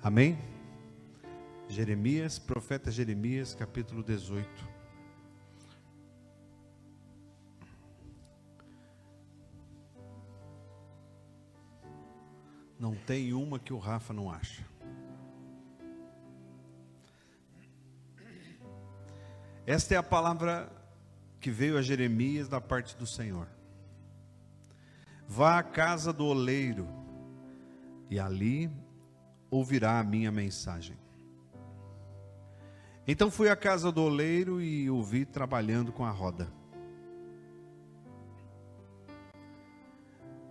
Amém? Jeremias, profeta Jeremias, capítulo 18. Não tem uma que o Rafa não acha. Esta é a palavra que veio a Jeremias da parte do Senhor. Vá à casa do oleiro, e ali ouvirá a minha mensagem. Então fui à casa do oleiro e o vi trabalhando com a roda.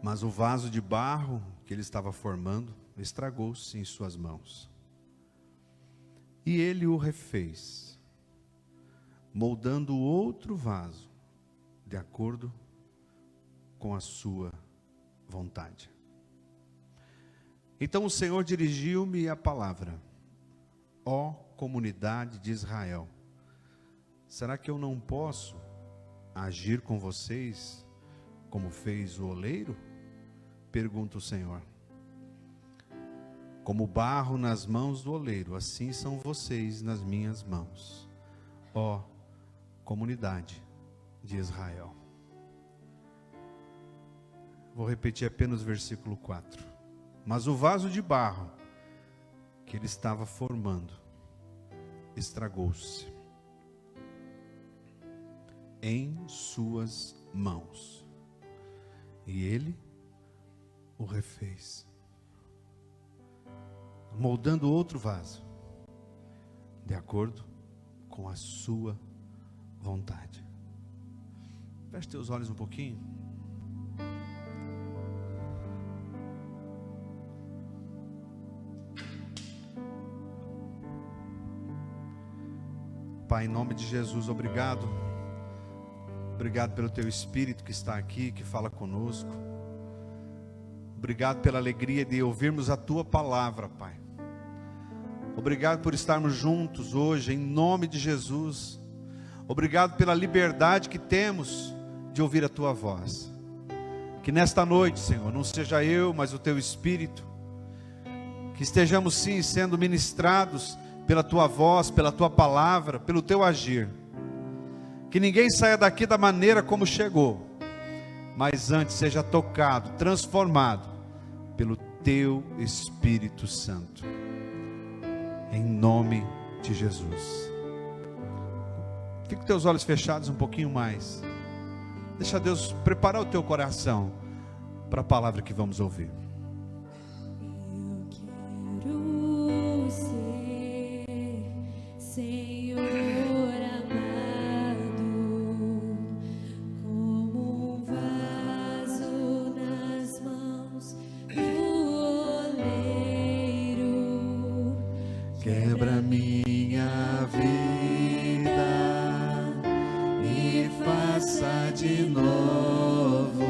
Mas o vaso de barro que ele estava formando estragou-se em suas mãos. E ele o refez, moldando outro vaso, de acordo com a sua vontade. Então o Senhor dirigiu-me a palavra: ó comunidade de Israel, será que eu não posso agir com vocês como fez o oleiro? Pergunta o Senhor. Como barro nas mãos do oleiro, assim são vocês nas minhas mãos, ó comunidade de Israel. Vou repetir apenas o versículo 4. Mas o vaso de barro que ele estava formando estragou-se em suas mãos, e ele o refez, moldando outro vaso, de acordo com a sua vontade. Feche teus olhos um pouquinho. Pai, em nome de Jesus, obrigado. Obrigado pelo Teu Espírito que está aqui, que fala conosco. Obrigado pela alegria de ouvirmos a Tua palavra, Pai. Obrigado por estarmos juntos hoje, em nome de Jesus. Obrigado pela liberdade que temos de ouvir a Tua voz. Que nesta noite, Senhor, não seja eu, mas o Teu Espírito, que estejamos sim sendo ministrados pela Tua voz, pela Tua palavra, pelo Teu agir. Que ninguém saia daqui da maneira como chegou, mas antes seja tocado, transformado pelo Teu Espírito Santo. Em nome de Jesus. Fique com teus olhos fechados um pouquinho mais. Deixa Deus preparar o teu coração para a palavra que vamos ouvir. Quebra minha vida e faça de novo.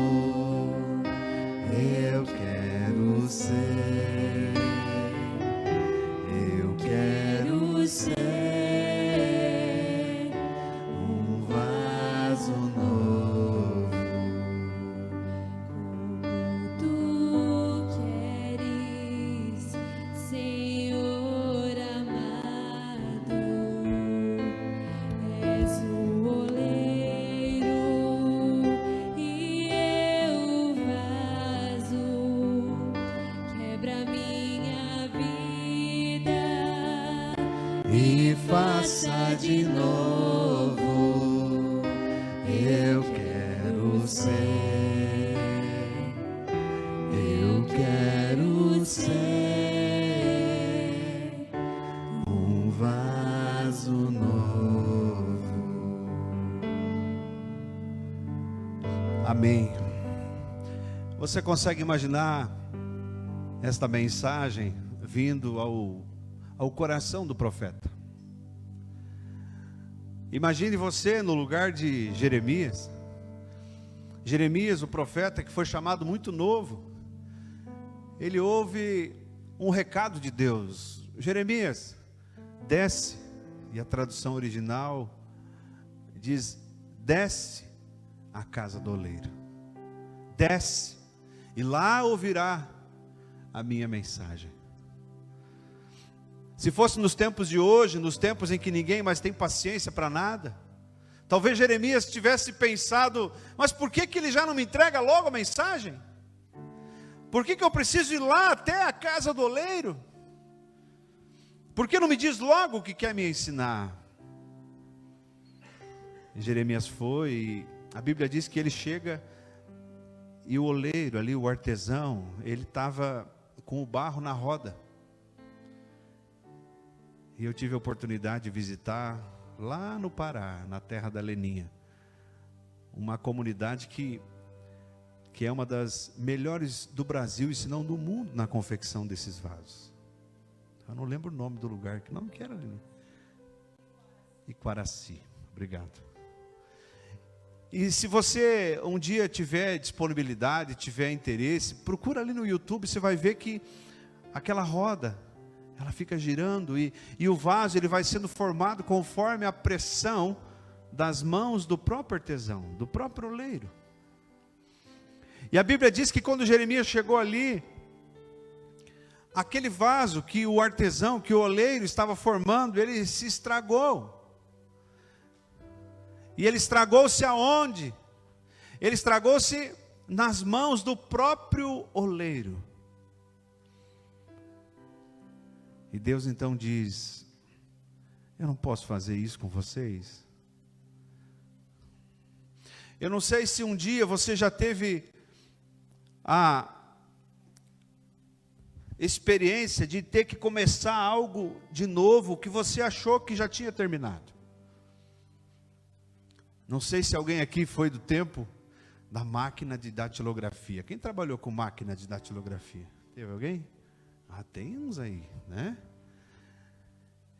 Eu quero ser, eu quero ser um vaso novo. Como tu queres, Senhor amado, és o oleiro e eu o vaso. Quebra minha vida E faça de novo. Eu quero ser, eu quero ser um vaso novo. Amém. Você consegue imaginar esta mensagem vindo ao coração do profeta? Imagine você no lugar de Jeremias. Jeremias, o profeta que foi chamado muito novo. Ele ouve um recado de Deus: Jeremias, desce. E a tradução original diz: desce à casa do oleiro. Desce, e lá ouvirá a minha mensagem. Se fosse nos tempos de hoje, nos tempos em que ninguém mais tem paciência para nada, talvez Jeremias tivesse pensado, mas por que ele já não me entrega logo a mensagem? Por que eu preciso ir lá até a casa do oleiro? Por que não me diz logo o que quer me ensinar? E Jeremias foi, e a Bíblia diz que ele chega, e o oleiro ali, o artesão, ele estava com o barro na roda. E eu tive a oportunidade de visitar lá no Pará, na terra da Leninha, uma comunidade que é uma das melhores do Brasil, e se não do mundo, na confecção desses vasos. Eu não lembro o nome do lugar, que não era ali. Iquaraci, obrigado. E se você um dia tiver disponibilidade, tiver interesse, procura ali no YouTube, você vai ver que aquela roda, ela fica girando, e o vaso ele vai sendo formado conforme a pressão das mãos do próprio artesão, do próprio oleiro. E a Bíblia diz que quando Jeremias chegou ali, aquele vaso que o artesão, que o oleiro estava formando, ele se estragou. E ele estragou-se aonde? Ele estragou-se nas mãos do próprio oleiro. E Deus então diz: eu não posso fazer isso com vocês. Eu não sei se um dia você já teve a experiência de ter que começar algo de novo que você achou que já tinha terminado. Não sei se alguém aqui foi do tempo da máquina de datilografia. Quem trabalhou com máquina de datilografia? Teve alguém? Ah, tem uns aí, né?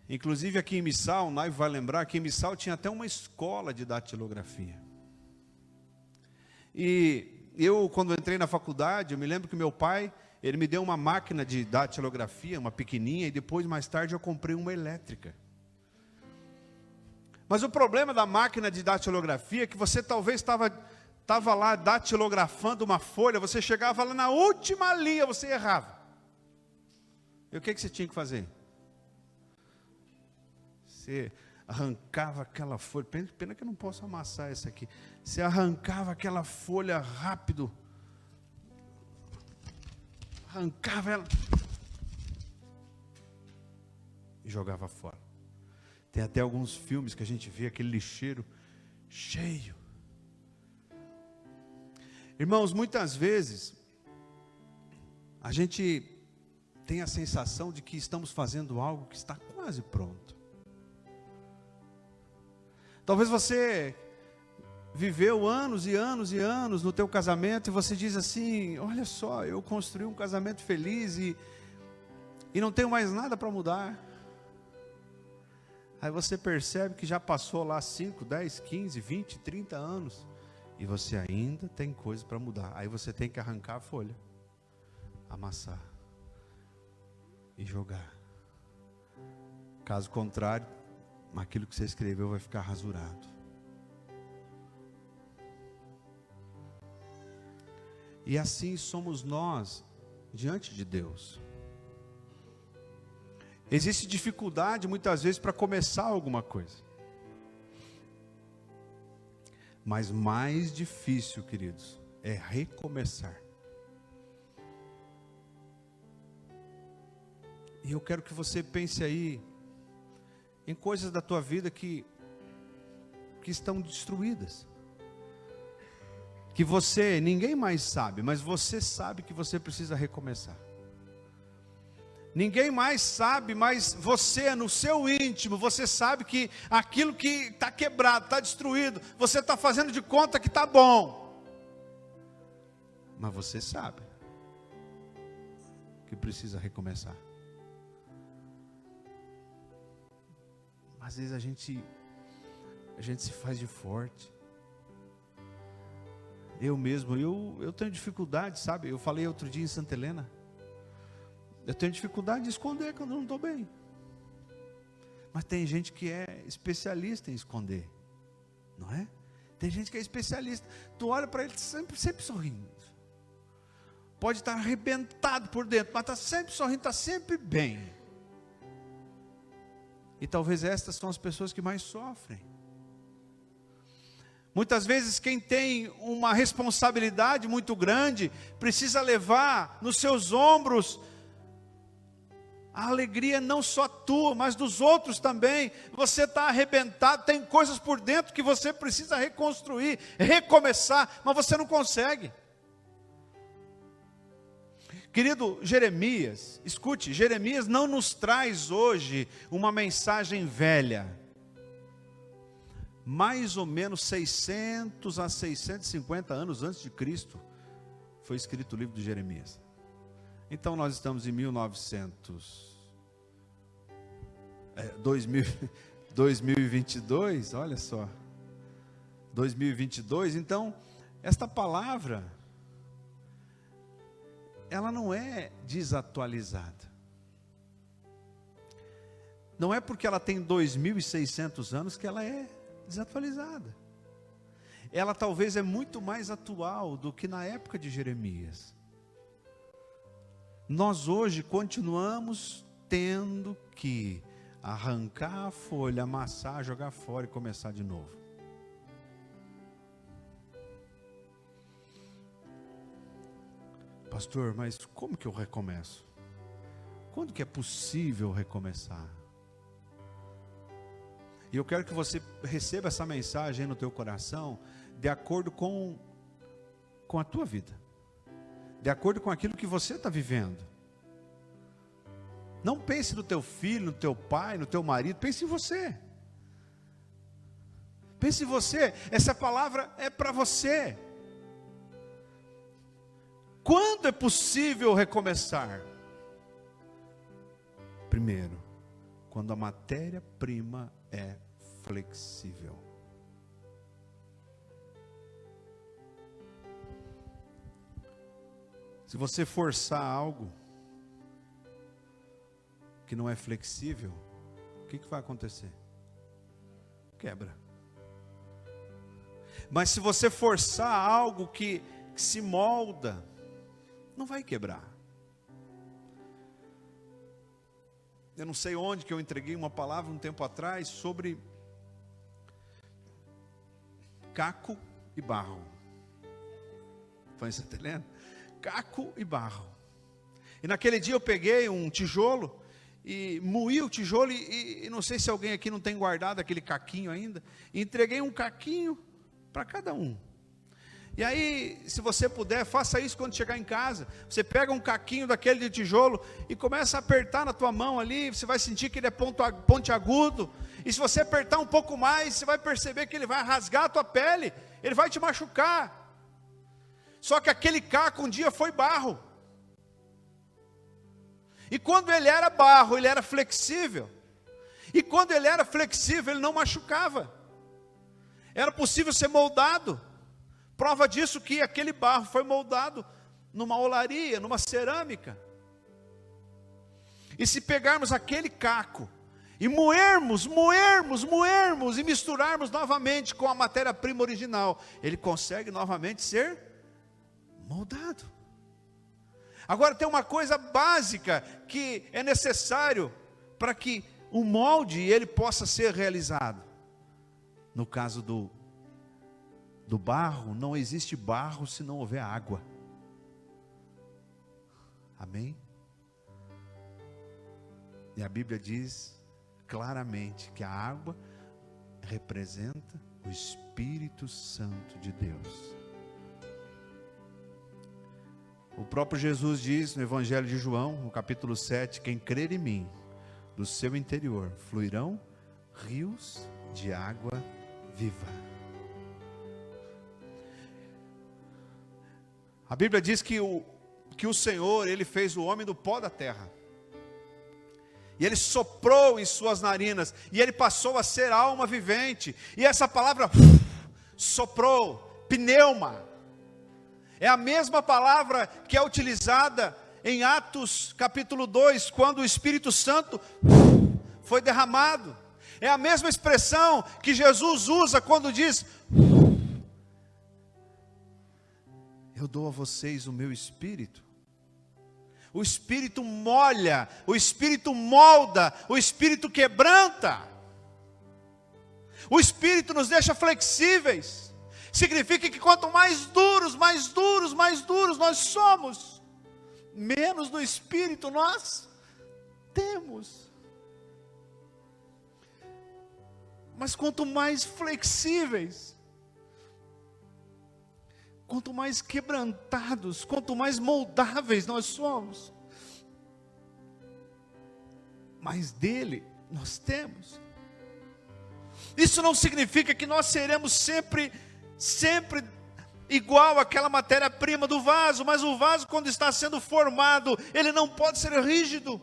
Inclusive aqui em Missal, o Nai vai lembrar que em Missal tinha até uma escola de datilografia. E eu, quando entrei na faculdade, eu me lembro que meu pai, ele me deu uma máquina de datilografia, uma pequenininha, e depois, mais tarde, eu comprei uma elétrica. Mas o problema da máquina de datilografia é que você talvez estava lá datilografando uma folha, você chegava lá na última linha, você errava. E o que você tinha que fazer? Você arrancava aquela folha, pena que eu não posso amassar essa aqui. Você arrancava aquela folha rápido, arrancava ela e jogava fora. Tem até alguns filmes que a gente vê aquele lixeiro cheio. Irmãos, muitas vezes a gente tem a sensação de que estamos fazendo algo que está quase pronto. Talvez você viveu anos e anos e anos no teu casamento e você diz assim: olha só, eu construí um casamento feliz e não tenho mais nada para mudar. Aí você percebe que já passou lá 5, 10, 15, 20, 30 anos e você ainda tem coisa para mudar. Aí você tem que arrancar a folha, amassar e jogar. Caso contrário, aquilo que você escreveu vai ficar rasurado. E assim somos nós diante de Deus. Existe dificuldade muitas vezes para começar alguma coisa. Mas mais difícil, queridos, é recomeçar. E eu quero que você pense aí em coisas da tua vida que estão destruídas. Que ninguém mais sabe, mas você sabe que você precisa recomeçar. Ninguém mais sabe, mas você, no seu íntimo, você sabe que aquilo que está quebrado, está destruído, você está fazendo de conta que está bom. Mas você sabe que precisa recomeçar. Às vezes a gente se faz de forte. Eu mesmo, eu tenho dificuldade, sabe? Eu falei outro dia em Santa Helena. Eu tenho dificuldade de esconder quando eu não estou bem. Mas tem gente que é especialista em esconder, não é? Tem gente que é especialista. Tu olha para ele sempre sorrindo. Pode estar arrebentado por dentro, mas está sempre sorrindo, está sempre bem. E talvez estas são as pessoas que mais sofrem. Muitas vezes quem tem uma responsabilidade muito grande, precisa levar nos seus ombros a alegria não só tua, mas dos outros também. Você está arrebentado, tem coisas por dentro que você precisa reconstruir, recomeçar, mas você não consegue. Querido Jeremias, escute, Jeremias não nos traz hoje uma mensagem velha. Mais ou menos 600 a 650 anos antes de Cristo, foi escrito o livro de Jeremias. Então nós estamos em 2022, olha só, 2022, então, esta palavra, ela não é desatualizada. Não é porque ela tem 2.600 anos que ela é desatualizada. Ela talvez é muito mais atual do que na época de Jeremias. Nós hoje continuamos tendo que arrancar a folha, amassar, jogar fora e começar de novo. Pastor, mas como que eu recomeço? Quando que é possível recomeçar? E eu quero que você receba essa mensagem aí no teu coração, de acordo com a tua vida, de acordo com aquilo que você está vivendo. Não pense no teu filho, no teu pai, no teu marido, pense em você. Pense em você, essa palavra é para você. Quando é possível recomeçar? Primeiro, quando a matéria-prima é flexível. Se você forçar algo que não é flexível, o que vai acontecer? Quebra. Mas se você forçar algo que se molda, não vai quebrar. Eu não sei onde que eu entreguei uma palavra um tempo atrás sobre caco e barro. Foi isso, tá entendendo? Caco e barro. E naquele dia eu peguei um tijolo e moí o tijolo e não sei se alguém aqui não tem guardado aquele caquinho ainda. E entreguei um caquinho para cada um. E aí, se você puder, faça isso quando chegar em casa. Você pega um caquinho daquele de tijolo e começa a apertar na tua mão ali. Você vai sentir que ele é pontiagudo. E se você apertar um pouco mais, você vai perceber que ele vai rasgar a tua pele. Ele vai te machucar. Só que aquele caco um dia foi barro. E quando ele era barro, ele era flexível. E quando ele era flexível, ele não machucava. Era possível ser moldado. Prova disso que aquele barro foi moldado numa olaria, numa cerâmica. E se pegarmos aquele caco e moermos e misturarmos novamente com a matéria-prima original, ele consegue novamente ser moldado. Agora tem uma coisa básica que é necessário para que o molde ele possa ser realizado. No caso do barro, não existe barro se não houver água. Amém? E a Bíblia diz claramente que a água representa o Espírito Santo de Deus. O próprio Jesus diz no Evangelho de João, no capítulo 7, quem crer em mim, do seu interior fluirão rios de água viva. A Bíblia diz que o Senhor, Ele fez o homem do pó da terra. E Ele soprou em suas narinas. E Ele passou a ser alma vivente. E essa palavra, soprou, pneuma. É a mesma palavra que é utilizada em Atos capítulo 2, quando o Espírito Santo foi derramado. É a mesma expressão que Jesus usa quando diz: eu dou a vocês o meu Espírito. O Espírito molha, o Espírito molda, o Espírito quebranta. O Espírito nos deixa flexíveis. Significa que quanto mais duros nós somos, menos do Espírito nós temos. Mas quanto mais flexíveis, quanto mais quebrantados, quanto mais moldáveis nós somos, mais dele nós temos. Isso não significa que nós seremos sempre igual àquela matéria-prima do vaso, mas o vaso, quando está sendo formado, ele não pode ser rígido.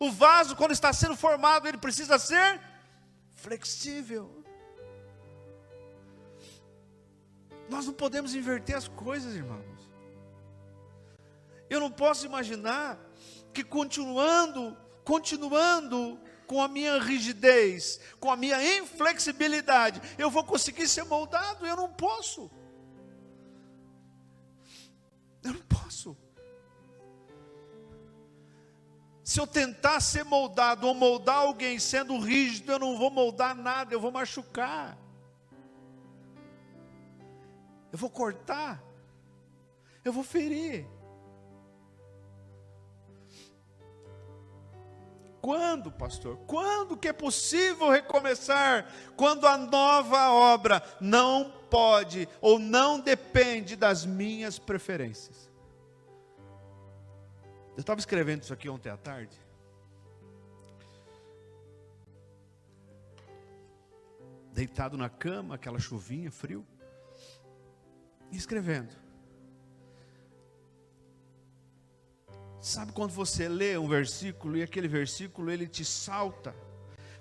O vaso, quando está sendo formado, ele precisa ser flexível. Nós não podemos inverter as coisas, irmãos. Eu não posso imaginar que continuando com a minha rigidez, com a minha inflexibilidade, eu vou conseguir ser moldado. Eu não posso. Eu não posso. Se eu tentar ser moldado ou moldar alguém sendo rígido, eu não vou moldar nada, eu vou machucar. Eu vou cortar, eu vou ferir. Quando, pastor? Quando que é possível recomeçar? Quando a nova obra não pode ou não depende das minhas preferências. Eu estava escrevendo isso aqui ontem à tarde. Deitado na cama, aquela chuvinha, frio. Escrevendo. Sabe quando você lê um versículo e aquele versículo ele te salta?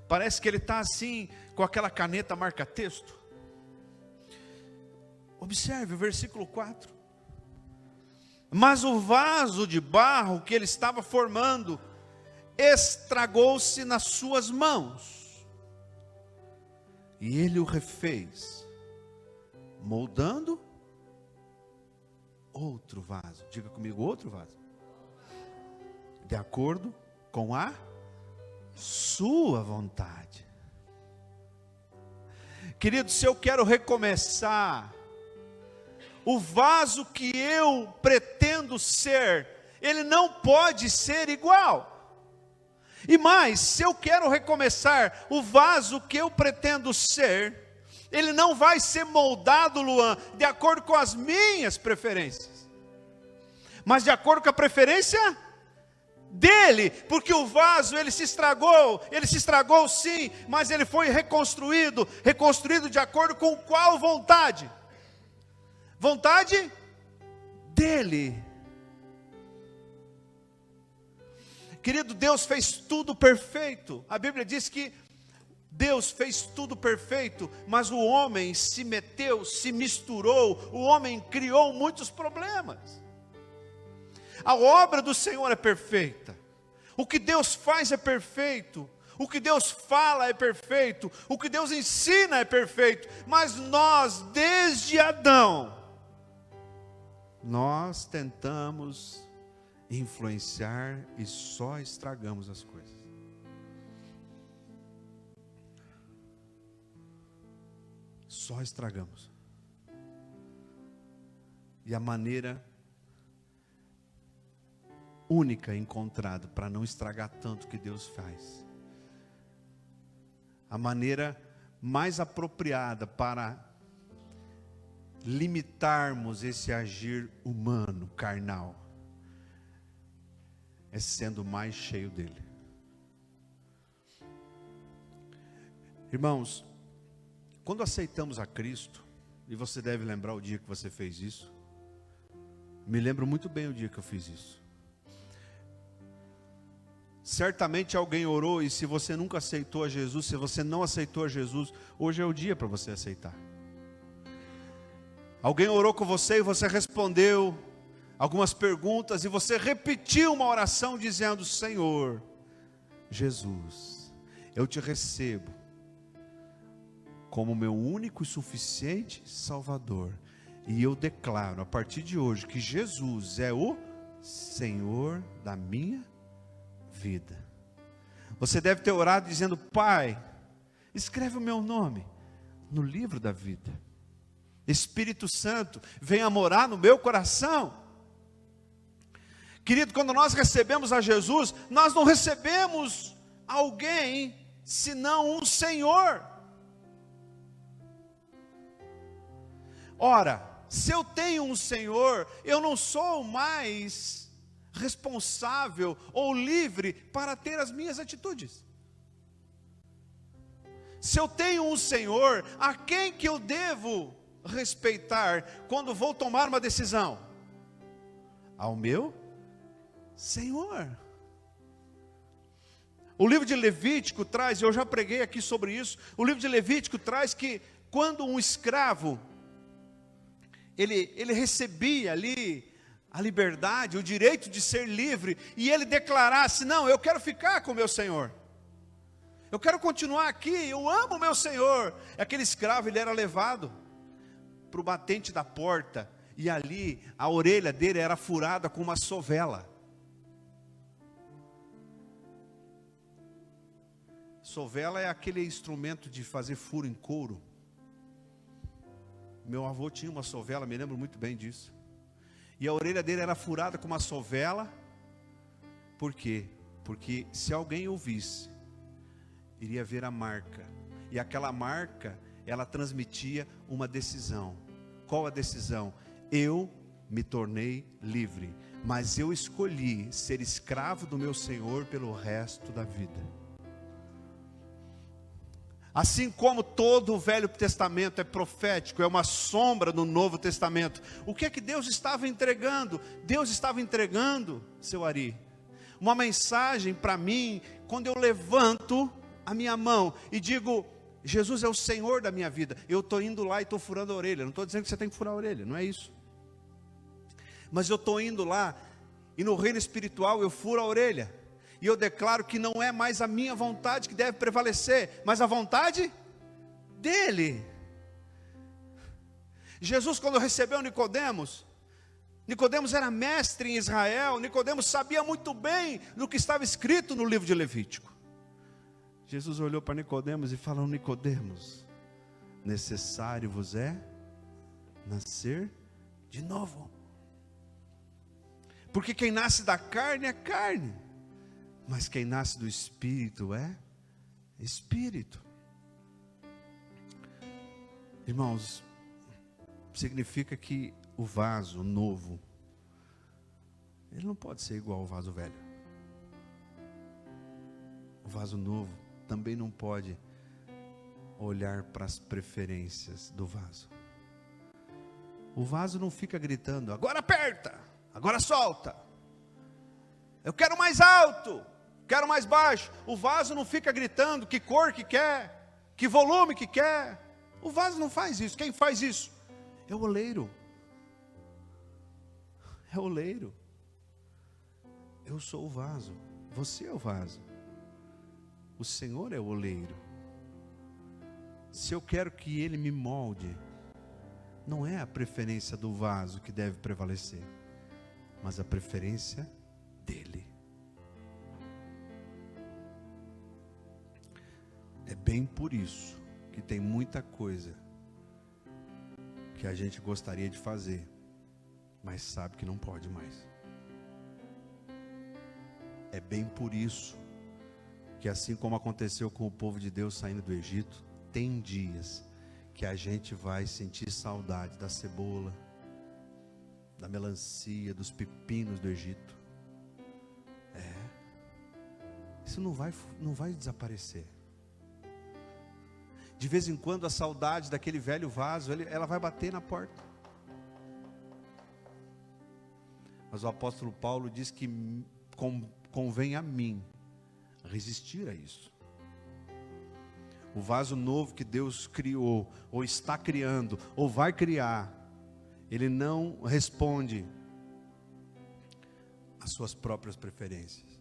Parece que ele está assim, com aquela caneta marca-texto. Observe o versículo 4. Mas o vaso de barro que ele estava formando estragou-se nas suas mãos. E ele o refez, moldando outro vaso. Diga comigo, outro vaso. De acordo com a sua vontade. Querido, se eu quero recomeçar, o vaso que eu pretendo ser, ele não pode ser igual. E mais, se eu quero recomeçar, o vaso que eu pretendo ser, ele não vai ser moldado, Luan, de acordo com as minhas preferências, mas de acordo com a preferência dele, porque o vaso ele se estragou sim, mas ele foi reconstruído de acordo com qual vontade? Vontade dele. Querido, Deus fez tudo perfeito. A Bíblia diz que Deus fez tudo perfeito, mas o homem se meteu, se misturou, o homem criou muitos problemas. A obra do Senhor é perfeita, o que Deus faz é perfeito, o que Deus fala é perfeito, o que Deus ensina é perfeito, mas nós, desde Adão, nós tentamos influenciar e só estragamos as coisas. Só estragamos. E a maneira única encontrada para não estragar tanto que Deus faz, a maneira mais apropriada para limitarmos esse agir humano, carnal, é sendo mais cheio dele. Irmãos, quando aceitamos a Cristo, e você deve lembrar o dia que você fez isso, me lembro muito bem o dia que eu fiz isso. Certamente alguém orou, e se você nunca aceitou a Jesus, se você não aceitou a Jesus, hoje é o dia para você aceitar. Alguém orou com você e você respondeu algumas perguntas, e você repetiu uma oração dizendo: Senhor Jesus, eu te recebo como meu único e suficiente Salvador, e eu declaro a partir de hoje que Jesus é o Senhor da minha vida. Você deve ter orado dizendo: Pai, escreve o meu nome no livro da vida. Espírito Santo, venha morar no meu coração. Querido, quando nós recebemos a Jesus, nós não recebemos alguém senão um Senhor. Ora, se eu tenho um Senhor, eu não sou mais responsável ou livre para ter as minhas atitudes. Se eu tenho um Senhor, a quem que eu devo respeitar quando vou tomar uma decisão? Ao meu Senhor. O livro de Levítico traz, eu já preguei aqui sobre isso, o livro de Levítico traz que quando um escravo, ele recebia ali a liberdade, o direito de ser livre, e ele declarasse: não, eu quero ficar com o meu Senhor, eu quero continuar aqui, eu amo o meu Senhor. Aquele escravo, ele era levado para o batente da porta, e ali a orelha dele era furada com uma sovela. Sovela é aquele instrumento de fazer furo em couro. Meu avô tinha uma sovela, me lembro muito bem disso. E a orelha dele era furada com uma sovela. Por quê? Porque se alguém ouvisse, iria ver a marca. E aquela marca, ela transmitia uma decisão. Qual a decisão? Eu me tornei livre, mas eu escolhi ser escravo do meu Senhor pelo resto da vida. Assim como todo o Velho Testamento é profético, é uma sombra do Novo Testamento. O que é que Deus estava entregando? Deus estava entregando, seu Ari, uma mensagem para mim, quando eu levanto a minha mão e digo: Jesus é o Senhor da minha vida. Eu estou indo lá e estou furando a orelha. Não estou dizendo que você tem que furar a orelha, não é isso. Mas eu estou indo lá e no reino espiritual eu furo a orelha. E eu declaro que não é mais a minha vontade que deve prevalecer, mas a vontade dele. Jesus, quando recebeu Nicodemos, Nicodemos era mestre em Israel, Nicodemos sabia muito bem do que estava escrito no livro de Levítico. Jesus olhou para Nicodemos e falou: Nicodemos, necessário vos é nascer de novo. Porque quem nasce da carne é carne, mas quem nasce do Espírito é Espírito. Irmãos, significa que o vaso novo, ele não pode ser igual ao vaso velho. O vaso novo também não pode olhar para as preferências do vaso. O vaso não fica gritando: agora aperta, agora solta, eu quero mais alto, quero mais baixo. O vaso não fica gritando que cor que quer, que volume que quer. O vaso não faz isso. Quem faz isso? É o oleiro. É o oleiro. Eu sou o vaso, você é o vaso. O Senhor é o oleiro. Se eu quero que Ele me molde, não é a preferência do vaso que deve prevalecer, mas a preferência dEle. É bem por isso que tem muita coisa que a gente gostaria de fazer, mas sabe que não pode mais. É bem por isso que, assim como aconteceu com o povo de Deus saindo do Egito, tem dias que a gente vai sentir saudade da cebola, da melancia, dos pepinos do Egito. Isso não vai desaparecer. De vez em quando a saudade daquele velho vaso, ela vai bater na porta. Mas o apóstolo Paulo diz que convém a mim resistir a isso. O vaso novo que Deus criou, ou está criando, ou vai criar, ele não responde às suas próprias preferências.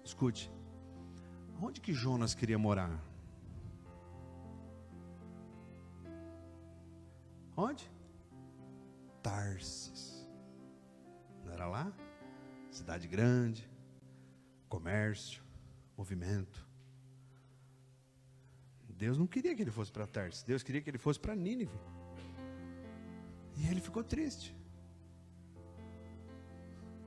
Escute, onde que Jonas queria morar? Onde? Tarsis. cidade grande, comércio, movimento. Deus não queria que ele fosse para Tarsis, Deus queria que ele fosse para Nínive. E ele ficou triste.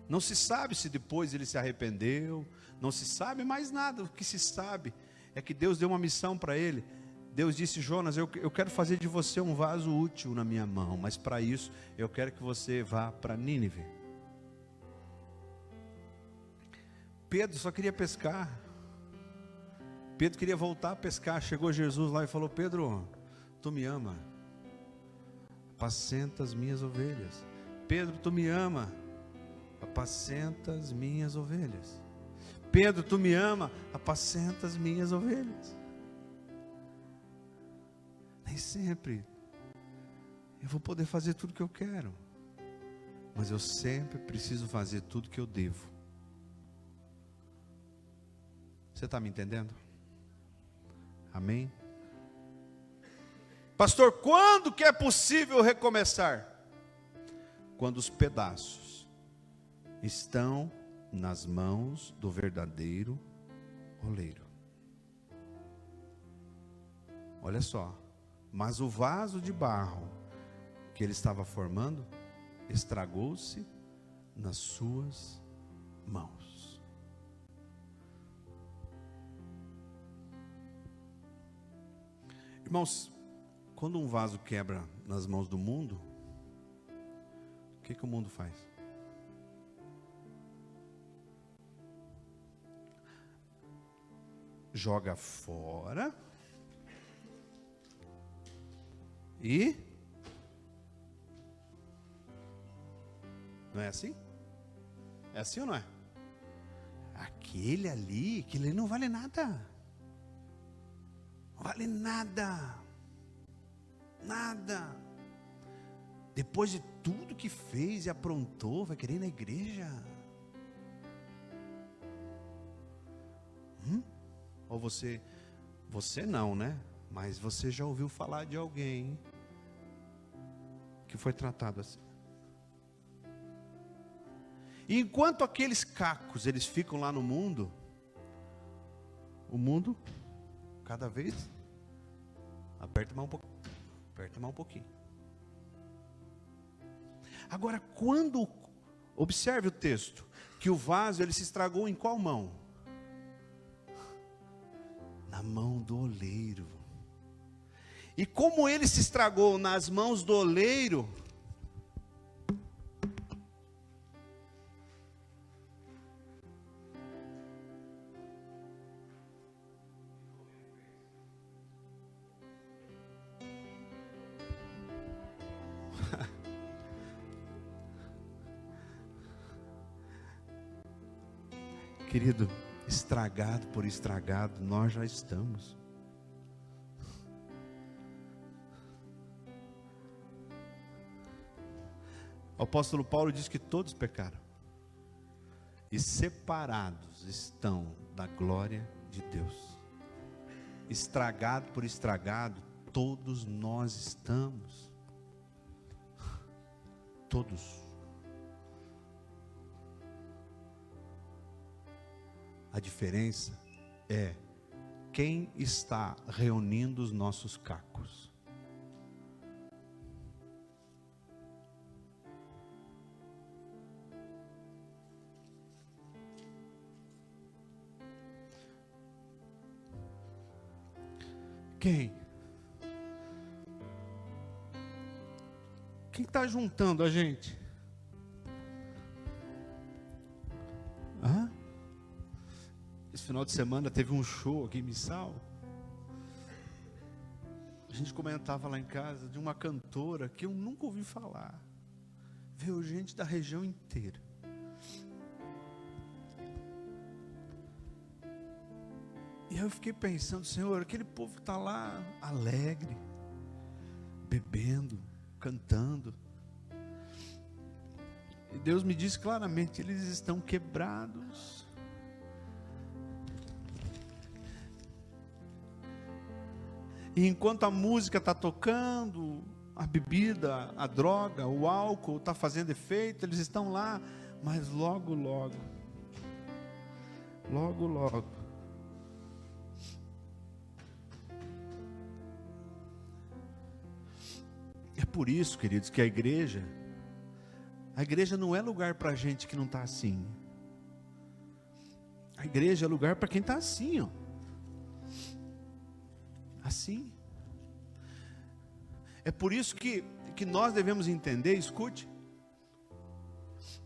Não se sabe se depois ele se arrependeu, não se sabe mais nada. O que se sabe é que Deus deu uma missão para ele. Deus disse: Jonas, eu quero fazer de você um vaso útil na minha mão, mas para isso eu quero que você vá para Nínive. Pedro só queria pescar. Pedro queria voltar a pescar. Chegou Jesus lá e falou: Pedro, tu me ama, apacenta as minhas ovelhas. Pedro, tu me ama, apacenta as minhas ovelhas. Pedro, tu me ama, apacenta as minhas ovelhas. Nem sempre eu vou poder fazer tudo que eu quero, mas eu sempre preciso fazer tudo que eu devo. Você está me entendendo? Amém? Pastor, quando que é possível recomeçar? Quando os pedaços estão nas mãos do verdadeiro oleiro. Olha só, mas o vaso de barro que ele estava formando estragou-se nas suas mãos. Irmãos, quando um vaso quebra nas mãos do mundo, o que o mundo faz? Joga fora e não é assim? É assim ou não é? Aquele ali não vale nada. Não vale nada. Nada. Depois de tudo que fez e aprontou, vai querer ir na igreja? Ou você não, né? Mas você já ouviu falar de alguém que foi tratado assim. E enquanto aqueles cacos, eles ficam lá no mundo, o mundo cada vez aperta mais um pouquinho. Agora, quando, observe o texto, que o vaso ele se estragou em qual mão? Na mão do oleiro. E como ele se estragou nas mãos do oleiro, querido, estragado por estragado, nós já estamos. O apóstolo Paulo diz que todos pecaram e separados estão da glória de Deus. Estragado por estragado, todos nós estamos. Todos. A diferença é quem está reunindo os nossos cacos. Quem? Quem está juntando a gente? Esse final de semana teve um show aqui em Missal. A gente comentava lá em casa de uma cantora que eu nunca ouvi falar. Veio gente da região inteira. E eu fiquei pensando, Senhor, aquele povo que está lá alegre, bebendo, cantando. E Deus me disse claramente, eles estão quebrados. E enquanto a música está tocando, a bebida, a droga, o álcool está fazendo efeito, eles estão lá Mas logo, logo, é por isso, queridos, que a igreja não é lugar para gente que não está assim. A igreja é lugar para quem está assim, ó. Assim. É por isso que nós devemos entender, escute.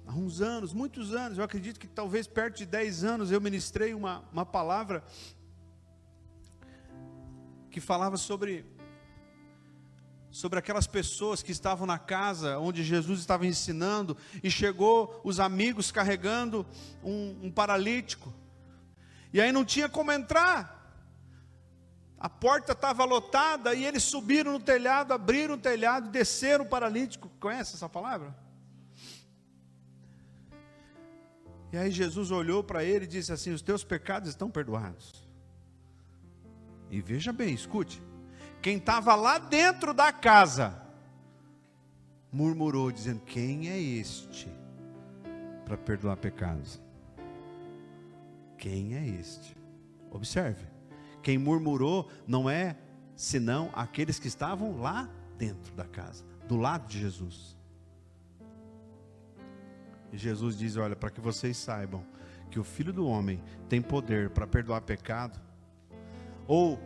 Há uns anos, muitos anos, eu acredito que talvez perto de 10 anos, eu ministrei uma palavra que falava sobre aquelas pessoas que estavam na casa onde Jesus estava ensinando, e chegou os amigos carregando um paralítico, e aí não tinha como entrar, a porta estava lotada, e eles subiram no telhado, abriram o telhado, desceram o paralítico. Conhece essa palavra? E aí Jesus olhou para ele e disse assim: os teus pecados estão perdoados. E veja bem, escute, quem estava lá dentro da casa murmurou, dizendo: quem é este para perdoar pecados? Quem é este? Observe, quem murmurou não é senão aqueles que estavam lá dentro da casa, do lado de Jesus. E Jesus diz: olha, para que vocês saibam que o Filho do Homem tem poder para perdoar pecado, ou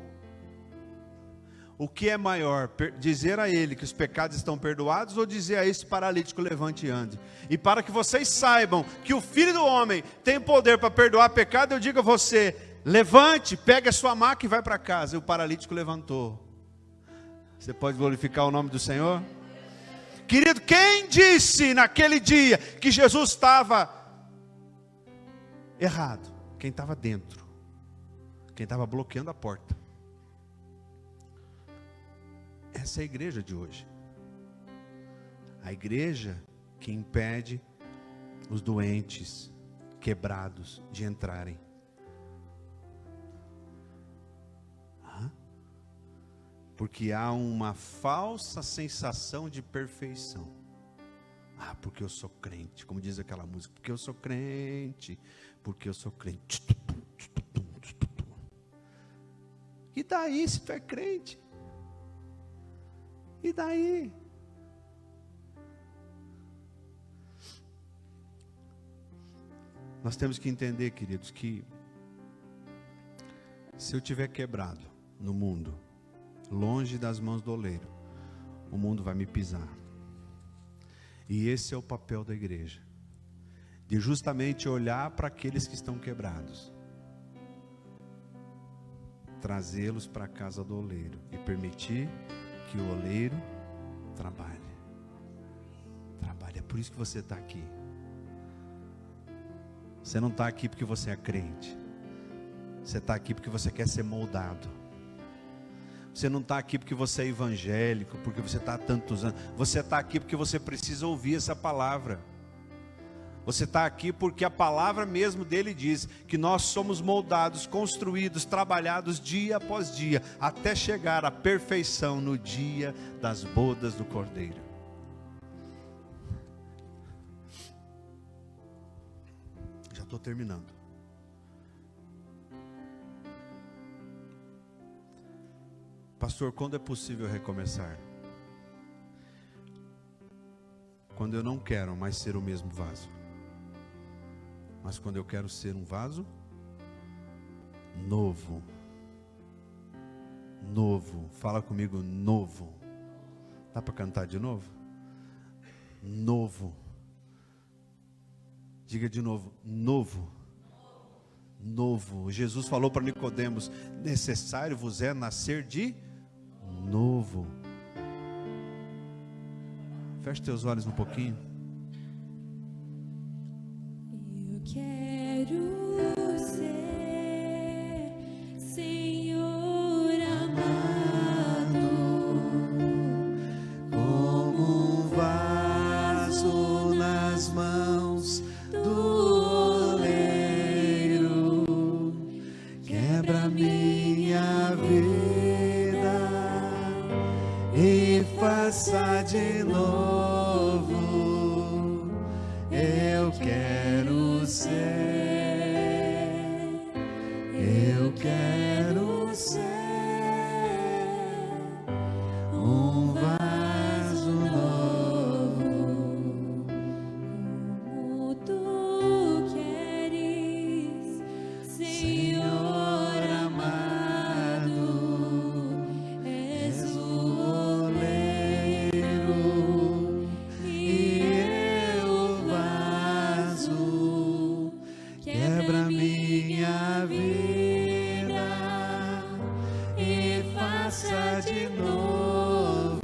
o que é maior, dizer a ele que os pecados estão perdoados, ou dizer a esse paralítico: levante e ande? E para que vocês saibam que o Filho do Homem tem poder para perdoar pecado, eu digo a você: levante, pegue a sua maca e vai para casa. E o paralítico levantou. Você pode glorificar o nome do Senhor? Querido, quem disse naquele dia que Jesus estava errado? Quem estava dentro, quem estava bloqueando a porta. Essa é a igreja de hoje. A igreja que impede os doentes, quebrados, de entrarem. Porque há uma falsa sensação de perfeição. Porque eu sou crente, como diz aquela música: porque eu sou crente, porque eu sou crente. E daí se tu é crente? E daí? Nós temos que entender, queridos, que se eu tiver quebrado no mundo, longe das mãos do oleiro, o mundo vai me pisar. E esse é o papel da igreja, de justamente olhar para aqueles que estão quebrados, trazê-los para a casa do oleiro e permitir que o oleiro trabalhe. É por isso que você está aqui. Você não está aqui porque você é crente. Você está aqui porque você quer ser moldado. Você não está aqui porque você é evangélico, porque você está há tantos anos. Você está aqui porque você precisa ouvir essa palavra. Você está aqui porque a palavra mesmo dele diz que nós somos moldados, construídos, trabalhados dia após dia, até chegar à perfeição no dia das bodas do Cordeiro. Já estou terminando. Pastor, quando é possível recomeçar? Quando eu não quero mais ser o mesmo vaso, mas quando eu quero ser um vaso novo. Novo, fala comigo, novo. Dá para cantar de novo? Novo. Diga de novo, novo. Novo. Jesus falou para Nicodemos: necessário vos é nascer de novo. Feche teus olhos um pouquinho. Eu quero ser, Senhor amado, como um vaso nas mãos do oleiro. Quebra minha vida e faça de novo. Eu eu quero ser, eu quero ser um vaso novo, como tu queres, Senhor amado, és o oleiro e eu o vaso. quebra minha vida e faça de novo.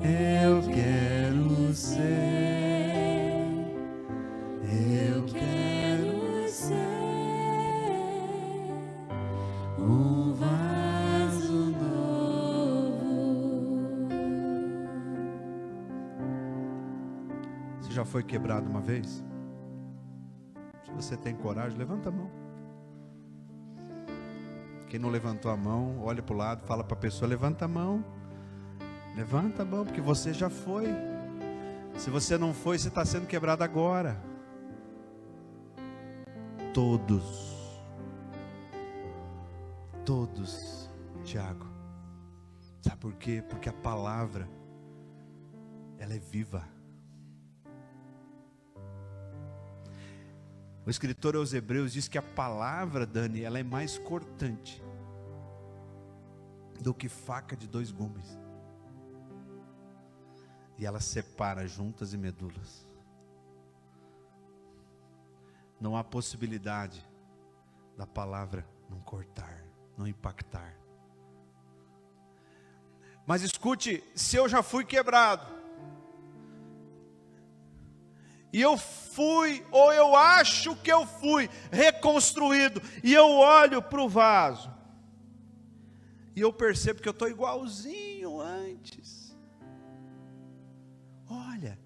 Eu quero ser, eu quero ser um vaso novo. Você já foi quebrado uma vez? Se você tem coragem, levanta a mão. Quem não levantou a mão, olha para o lado, fala para a pessoa: levanta a mão. Levanta a mão, porque você já foi. Se você não foi, você está sendo quebrado agora. Todos, Tiago. Sabe por quê? Porque a palavra, ela é viva. O escritor aos Hebreus diz que a palavra, Dani, ela é mais cortante do que faca de 2 gumes. E ela separa juntas e medulas. Não há possibilidade da palavra não cortar, não impactar. Mas escute, se eu já fui quebrado, e eu fui, ou eu acho que eu fui reconstruído, e eu olho para o vaso, e eu percebo que eu estou igualzinho antes. Olha,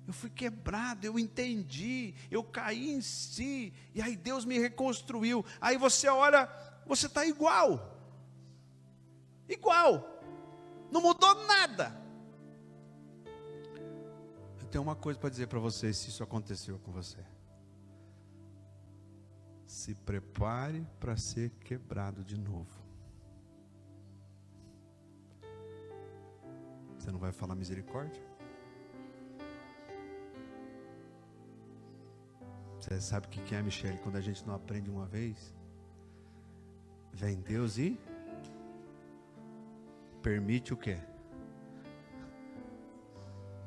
eu fui quebrado, eu entendi, eu caí em si, e aí Deus me reconstruiu. Aí você olha, você está igual, não mudou nada. Eu tenho uma coisa para dizer para você, se isso aconteceu com você: se prepare para ser quebrado de novo. Você não vai falar misericórdia? Você sabe o que é, Michele? Quando a gente não aprende uma vez, vem Deus e permite o quê?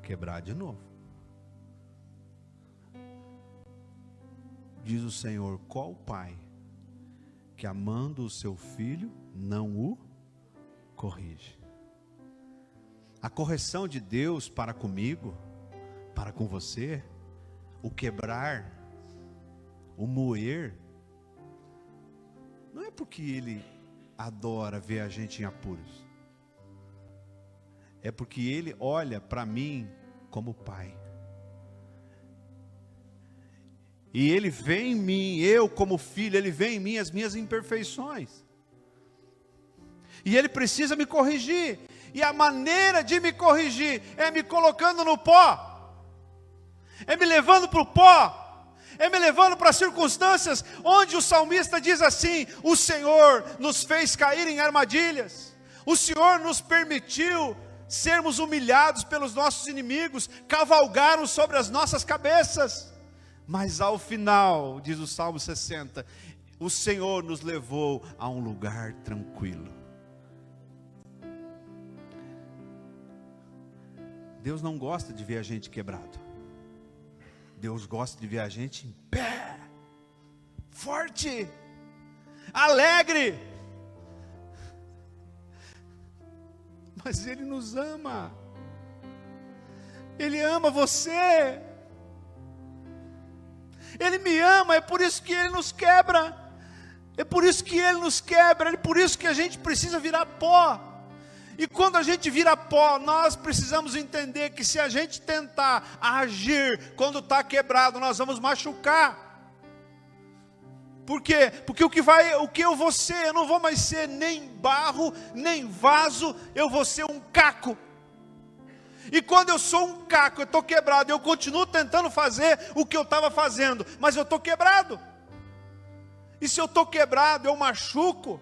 Quebrar de novo. Diz o Senhor: qual pai que amando o seu filho não o corrige? A correção de Deus para comigo, para com você, o quebrar, o moer, não é porque Ele adora ver a gente em apuros, é porque Ele olha para mim como pai, e Ele vê em mim, eu como filho, Ele vê em mim as minhas imperfeições, e Ele precisa me corrigir, e a maneira de me corrigir é me colocando no pó, é me levando para o pó, é me levando para circunstâncias onde o salmista diz assim: o Senhor nos fez cair em armadilhas, o Senhor nos permitiu sermos humilhados pelos nossos inimigos, cavalgaram sobre as nossas cabeças, mas ao final, diz o Salmo 60, o Senhor nos levou a um lugar tranquilo. Deus não gosta de ver a gente quebrado. Deus gosta de ver a gente em pé, forte, alegre. Mas Ele nos ama. Ele ama você. Ele me ama, é por isso que Ele nos quebra. É por isso que Ele nos quebra, é por isso que a gente precisa virar pó. E quando a gente vira pó, nós precisamos entender que se a gente tentar agir quando está quebrado, nós vamos machucar. Por quê? Porque o que eu vou ser, eu não vou mais ser nem barro, nem vaso, eu vou ser um caco. E quando eu sou um caco, eu estou quebrado, eu continuo tentando fazer o que eu estava fazendo, mas eu estou quebrado. E se eu estou quebrado, eu machuco.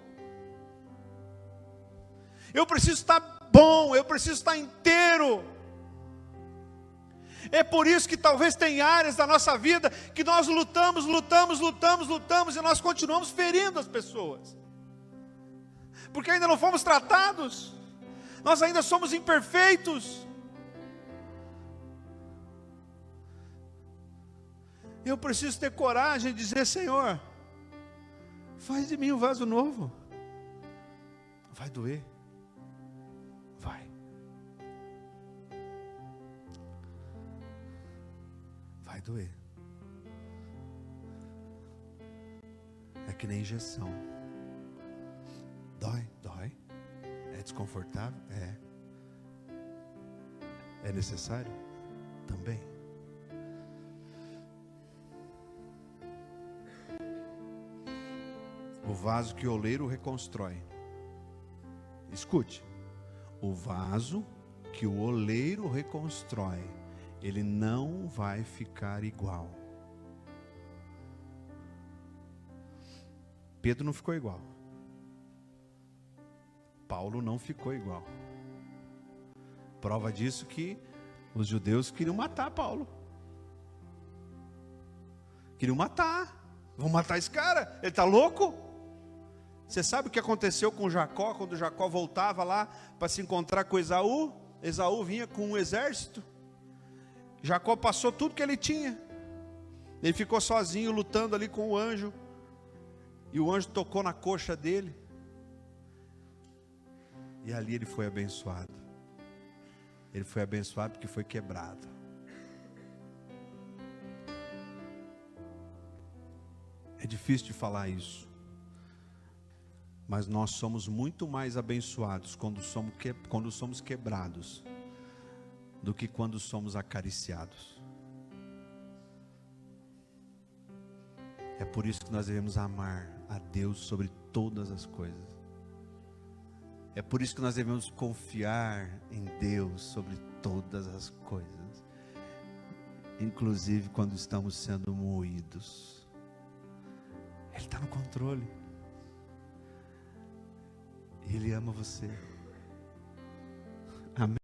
Eu preciso estar bom, eu preciso estar inteiro. É por isso que talvez tem áreas da nossa vida que nós lutamos e nós continuamos ferindo as pessoas. Porque ainda não fomos tratados. Nós ainda somos imperfeitos. Eu preciso ter coragem de dizer: Senhor, faz de mim um vaso novo. Vai doer. Vai. Vai doer. É que nem injeção. Dói, dói. É desconfortável? É. É necessário? Também. O vaso que o oleiro reconstrói. Escute. O vaso que o oleiro reconstrói, ele não vai ficar igual. Pedro não ficou igual. Paulo não ficou igual. Prova disso que os judeus queriam matar Paulo. Queriam matar. Vão matar esse cara, ele está louco? Você sabe o que aconteceu com Jacó, quando Jacó voltava lá para se encontrar com Esaú? Esaú vinha com um exército. Jacó passou tudo que ele tinha. Ele ficou sozinho lutando ali com o anjo. E o anjo tocou na coxa dele. E ali ele foi abençoado. Ele foi abençoado porque foi quebrado. É difícil de falar isso. Mas nós somos muito mais abençoados quando somos quebrados do que quando somos acariciados. É por isso que nós devemos amar a Deus sobre todas as coisas. É por isso que nós devemos confiar em Deus sobre todas as coisas, inclusive quando estamos sendo moídos. Ele está no controle. Ele ama você. Amém.